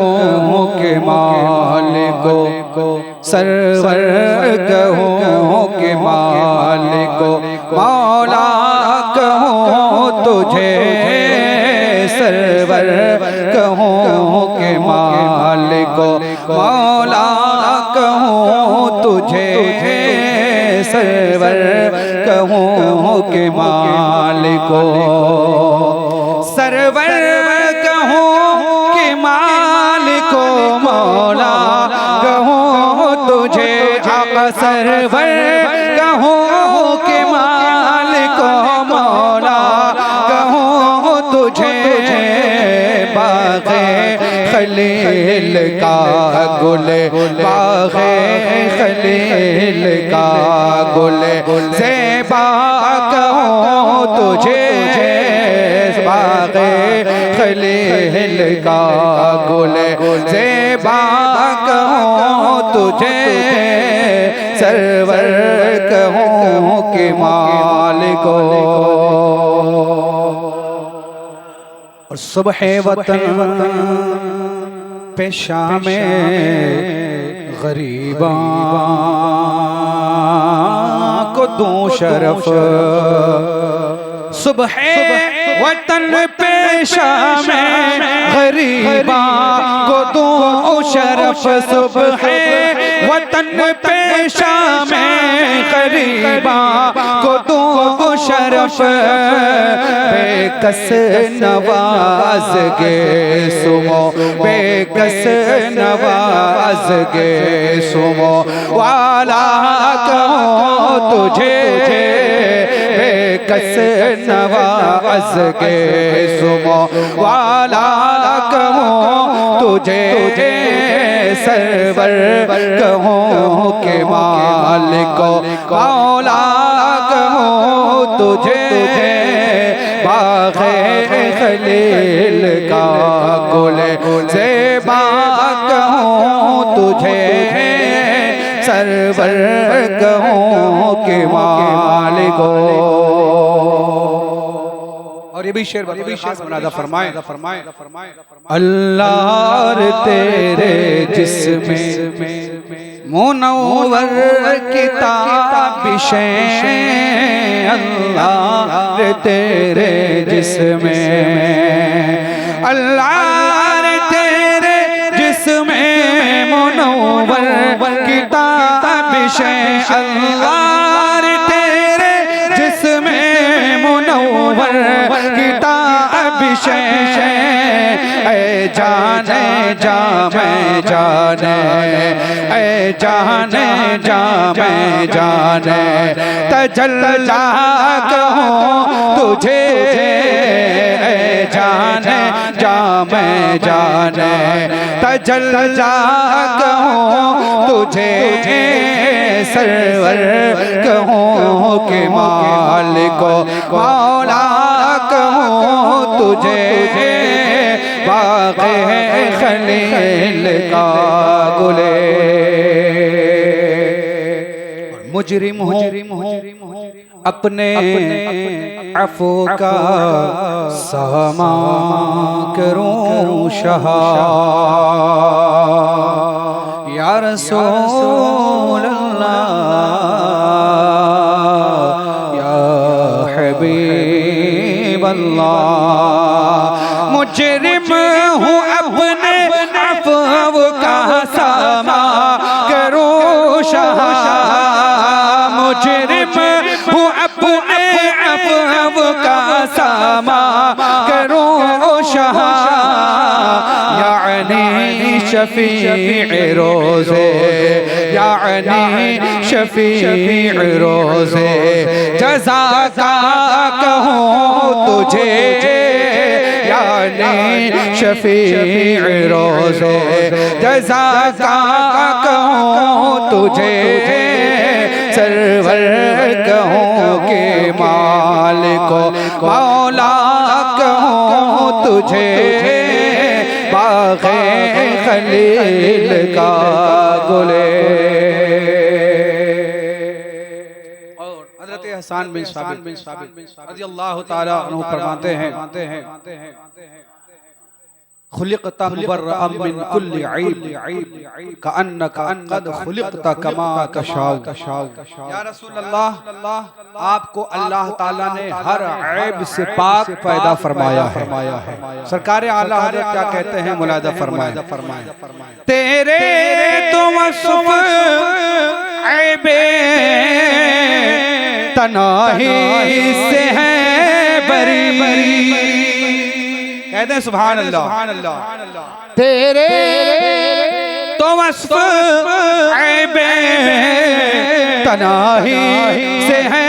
के मालिको सरवर कहूँ के मालिको मौला कहूँ तुझे सरवर कहूँ के मालिको मौला कहूँ तुझे सरवर कहूँ के मालिको सरवर मौला कहूँ तुझे आका सरवर कहूँ के मालिको मौला कहूँ तुझे बाग़े खलील का गुल बाग़े खलील का गुल ज़ेबा कहूँ तुझे बाग़े खलील का गुल ज़ेबा कहूँ तुझे सरवर कहूँ के मालिको और सुबह वतन पेशा में गरीबा को दूं शरफ सुबह वतन पेशा में गरीबा को दूं शरफ सुबह वतन पेशा में गरीबा को दूं शरफ बेकस नवाज गे सुमो बेकस नवाज गे सुमो वाला कहूँ तुझे बेकस नवाज गे सुमो वाला कहूँ तुझे सरवर कहूँ के मालिको मौला कहूँ तुझे बाग़े खलील का गुल ज़ेबा कहूँ तुझे सरवर कहूँ के मालिको और ये भी शेर बना फरमाए अल्लाह तेरे जिस्में मुनव्वर किताबिशे अल्लाह तेरे जिस्में अल्लाह तेरे जिस्में मुनव्वर किताबिशे अल्लाह तेरे जिस्में मुनव्वर किताबिशे ऐ जाने जा मैं जाने ऐ जाने जा मैं जाने तजल्ला कहूँ तुझे ऐ जाने जा मैं जाने तजल्ला कहूँ तुझे सरवर कहूँ के मालिको मौला कहूँ तुझे बाग़े खलील का गुले मुजरिम हूँ अपने अफ़ू का सामा करूँ शहा या रसूल अल्लाह या हबीब अल्लाह मुजरिम हूँ अपने अफ़ू का सामा करूँ शहा मुजरिम हूँ अपने अफ़ू का सामा करूँ शहा यानी शफ़ी रोज़े यानी शफ़ी रोज़े जज़ा का कहूँ तुझे यानी शफ़ी रोज़े जज़ा का कहूँ तुझे सरवर कहूँ के मालिको मौला कहूँ तुझे बाग़े खलील का गुले और हज़रत हसन बिन साबित रज़ियल्लाहु ताला अन्हु फरमाते हैं खुलिक़ता मुबर्रअम मिन कुल्लि ऐब कअन्नका क़द खुलिक़ता कमा तशाउ। या रसूल अल्लाह, आपको अल्लाह ताला ने हर ऐब से पाक पैदा फरमाया है। सरकार आला हज़रत क्या कहते हैं, मुलाहिज़ा फरमाएं, तेरे तो वस्फ़ ऐबे तनाही से है बरी। कहते हैं सुभान अल्लाह। तेरे तो वस्फ़ ऐबे तनाही से है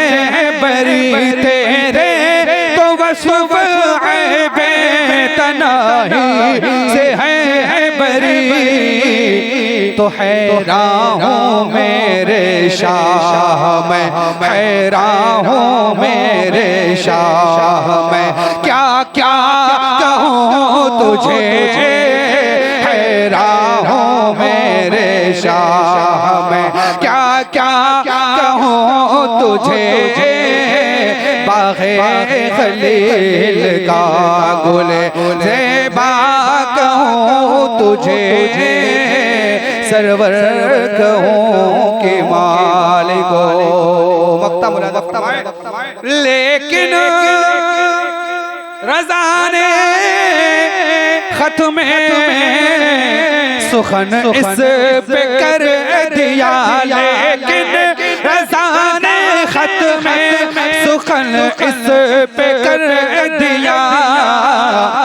बरी, तेरे तो वस्फ़ ऐबे तनाही से है बरी। तो हैरान हूँ मेरे शाह मैं, हैरान हूँ मेरे शाह मैं, क्या क्या कहूँ तुझे, हैरान हूँ मेरे शाह मैं, क्या क्या कहूँ तुझे। बाग़े खलील का गुले ज़ेबा कहूँ तुझे, सरवर कहूँ कि मालिको। मक्ता मुलादा फरमाए, लेकिन रज़ा ने खत में सुखन इस पे कर दिया, लेकिन रज़ा ने खत में सुखन इस पे कर दिया।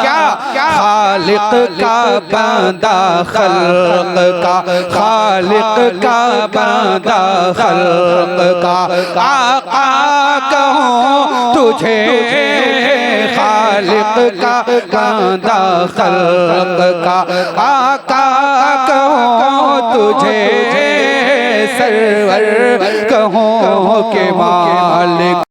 क्या खालिक का बंदा खल्क का, खालिक का बंदा खल्क का, आका कहूँ तुझे, खालिक का बंदा खल्क का, आका कहूँ तुझे, सरवर कहूँ के मालिक